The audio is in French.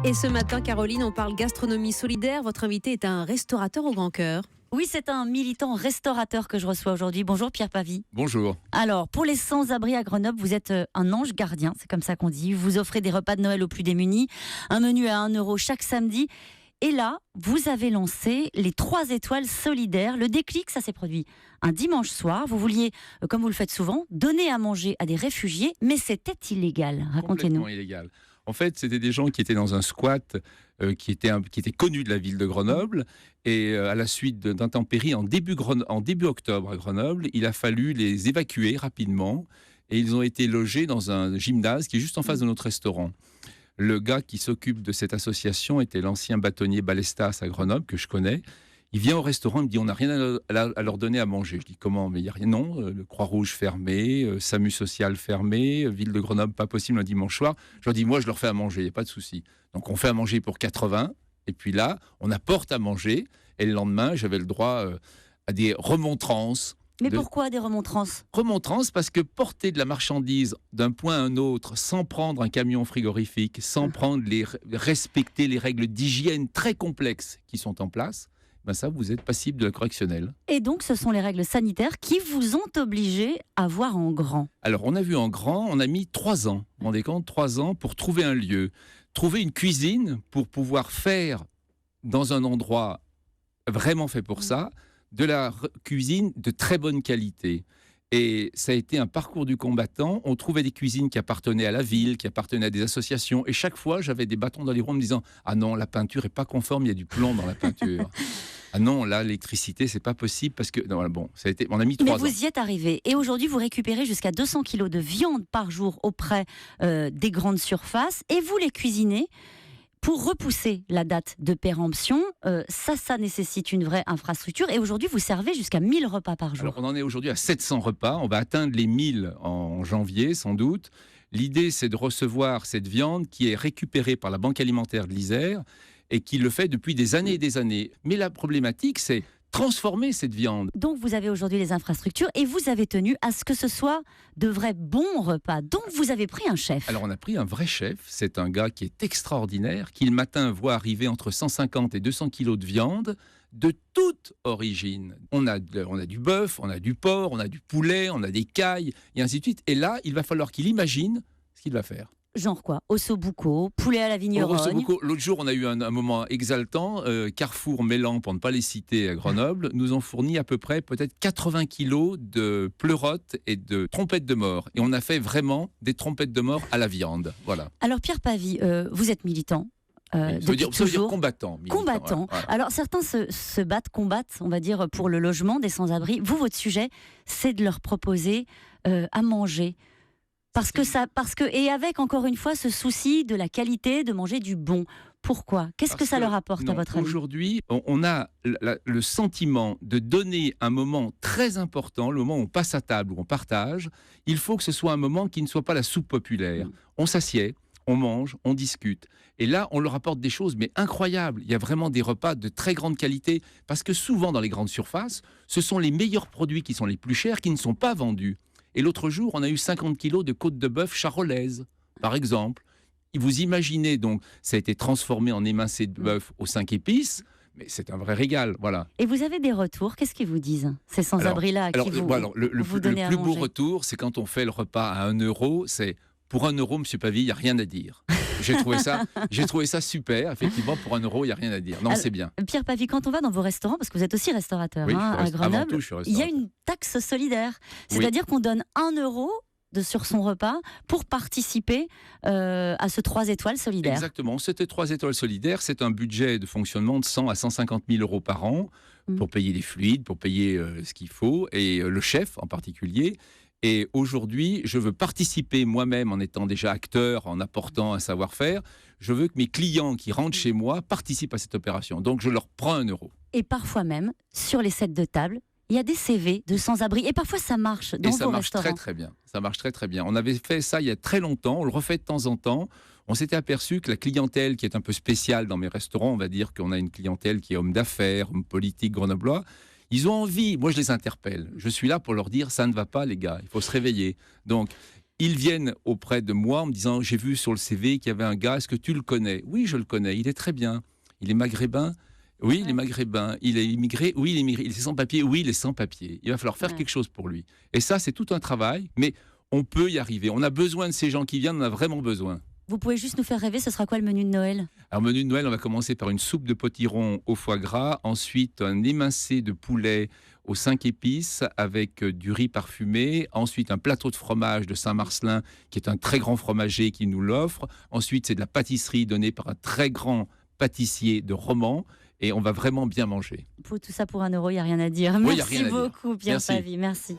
Et ce matin, Caroline, on parle gastronomie solidaire. Votre invité est un restaurateur au grand cœur. Oui, c'est un militant restaurateur que je reçois aujourd'hui. Bonjour Pierre Pavie. Bonjour. Alors, pour les sans-abri à Grenoble, vous êtes un ange gardien, c'est comme ça qu'on dit. Vous offrez des repas de Noël aux plus démunis, un menu à 1 € chaque samedi. Et là, vous avez lancé les 3 étoiles solidaires. Le déclic, ça s'est produit un dimanche soir. Vous vouliez, comme vous le faites souvent, donner à manger à des réfugiés, mais c'était illégal. Racontez-nous. Complètement illégal. En fait, c'était des gens qui étaient dans un squat qui était connu de la ville de Grenoble. Et à la suite d'intempéries en début octobre à Grenoble, il a fallu les évacuer rapidement. Et ils ont été logés dans un gymnase qui est juste en face de notre restaurant. Le gars qui s'occupe de cette association était l'ancien bâtonnier Balestas à Grenoble, que je connais. Il vient au restaurant, il me dit « on n'a rien à leur donner à manger ». Je dis « comment ?» Mais il n'y a rien. Non, le Croix-Rouge fermé, SAMU social fermé, ville de Grenoble pas possible un dimanche soir. Je leur dis « moi je leur fais à manger, il n'y a pas de souci ». Donc on fait à manger pour 80, et puis là, on apporte à manger, et le lendemain, j'avais le droit à des remontrances. Mais pourquoi des remontrances ? Remontrances parce que porter de la marchandise d'un point à un autre sans prendre un camion frigorifique, sans respecter les règles d'hygiène très complexes qui sont en place, ben ça, vous êtes passible de la correctionnelle. Et donc, ce sont les règles sanitaires qui vous ont obligé à voir en grand. Alors, on a vu en grand, on a mis 3 ans. Vous vous rendez compte, 3 ans pour trouver un lieu, trouver une cuisine pour pouvoir faire dans un endroit vraiment fait pour ça, de la cuisine de très bonne qualité. Et ça a été un parcours du combattant. On trouvait des cuisines qui appartenaient à la ville, qui appartenaient à des associations. Et chaque fois, j'avais des bâtons dans les roues en me disant « Ah non, la peinture n'est pas conforme, il y a du plomb dans la peinture. » Ah non, là, l'électricité, c'est pas possible parce que... Non, bon, on a mis 3 ans. Mais vous y êtes arrivé. Et aujourd'hui, vous récupérez jusqu'à 200 kilos de viande par jour auprès des grandes surfaces et vous les cuisinez. Pour repousser la date de péremption, ça nécessite une vraie infrastructure. Et aujourd'hui, vous servez jusqu'à 1000 repas par jour. Alors, on en est aujourd'hui à 700 repas. On va atteindre les 1000 en janvier, sans doute. L'idée, c'est de recevoir cette viande qui est récupérée par la Banque alimentaire de l'Isère et qui le fait depuis des années et des années. Mais la problématique, c'est transformer cette viande. Donc, vous avez aujourd'hui les infrastructures et vous avez tenu à ce que ce soit de vrais bons repas. Donc, vous avez pris un chef. Alors, on a pris un vrai chef. C'est un gars qui est extraordinaire, qui le matin voit arriver entre 150 et 200 kilos de viande de toute origine. On a du bœuf, on a du porc, on a du poulet, on a des cailles, et ainsi de suite. Et là, il va falloir qu'il imagine ce qu'il va faire. Genre quoi ? Ossobuco, poulet à la vigneronne. Ossobuco. L'autre jour, on a eu un moment exaltant. Carrefour Mélan, pour ne pas les citer, à Grenoble, nous ont fourni à peu près peut-être 80 kilos de pleurotes et de trompettes de mort. Et on a fait vraiment des trompettes de mort à la viande. Voilà. Alors Pierre Pavie, vous êtes militant. Ça veut dire combattant. Combattant. Voilà. Alors certains se combattent, on va dire, pour le logement des sans-abri. Vous, votre sujet, c'est de leur proposer à manger. Et avec encore une fois ce souci de la qualité, de manger du bon. Pourquoi ? Qu'est-ce que ça leur apporte à votre avis ? Aujourd'hui, on a le sentiment de donner un moment très important, le moment où on passe à table, où on partage. Il faut que ce soit un moment qui ne soit pas la soupe populaire. On s'assied, on mange, on discute. Et là, on leur apporte des choses, mais incroyables. Il y a vraiment des repas de très grande qualité. Parce que souvent, dans les grandes surfaces, ce sont les meilleurs produits qui sont les plus chers, qui ne sont pas vendus. Et l'autre jour, on a eu 50 kilos de côte de bœuf charolaise, par exemple. Et vous imaginez donc, ça a été transformé en émincé de bœuf aux 5 épices, mais c'est un vrai régal, voilà. Et vous avez des retours, qu'est-ce qu'ils vous disent, ces sans-abri-là qui vous donnent à manger ? Le plus beau retour, c'est quand on fait le repas à 1 €, c'est pour 1 €, monsieur Pavie, il n'y a rien à dire. J'ai trouvé ça super, effectivement, pour 1 €, il n'y a rien à dire. Non, c'est bien. Pierre Pavie, quand on va dans vos restaurants, parce que vous êtes aussi restaurateur à Grenoble, avant tout, je suis restaurateur. il y a une taxe solidaire. C'est-à-dire qu'on donne 1 € sur son repas pour participer à ce 3 étoiles solidaire. Exactement, c'était 3 étoiles solidaires, c'est un budget de fonctionnement de 100 à 150 000 € par an pour payer les fluides, pour payer ce qu'il faut, et le chef en particulier. Et aujourd'hui, je veux participer moi-même en étant déjà acteur, en apportant un savoir-faire. Je veux que mes clients qui rentrent chez moi participent à cette opération. Donc, je leur prends 1 €. Et parfois même, sur les sets de table, il y a des CV de sans-abri. Et parfois, ça marche dans vos restaurants. Et ça marche très, très bien. Ça marche très, très bien. On avait fait ça il y a très longtemps. On le refait de temps en temps. On s'était aperçu que la clientèle qui est un peu spéciale dans mes restaurants, on va dire qu'on a une clientèle qui est homme d'affaires, homme politique, grenoblois, ils ont envie, moi je les interpelle, je suis là pour leur dire ça ne va pas les gars, il faut se réveiller. Donc ils viennent auprès de moi en me disant, j'ai vu sur le CV qu'il y avait un gars, est-ce que tu le connais? Oui, je le connais, il est très bien. Il est maghrébin? Oui, il est maghrébin. Il est immigré? Oui, il est immigré. Il est sans papier? Oui, il est sans papier. Il va falloir faire quelque chose pour lui. Et ça, c'est tout un travail, mais on peut y arriver. On a besoin de ces gens qui viennent, on a vraiment besoin. Vous pouvez juste nous faire rêver, ce sera quoi le menu de Noël? Alors, menu de Noël, on va commencer par une soupe de potiron au foie gras, ensuite un émincé de poulet aux 5 épices avec du riz parfumé, ensuite un plateau de fromage de Saint-Marcelin, qui est un très grand fromager qui nous l'offre, ensuite c'est de la pâtisserie donnée par un très grand pâtissier de Romans, et on va vraiment bien manger. Pour tout ça pour 1 euro, il n'y a rien à dire. Oui, y a Merci rien à dire. beaucoup, Pierre Merci. Pavie. Merci.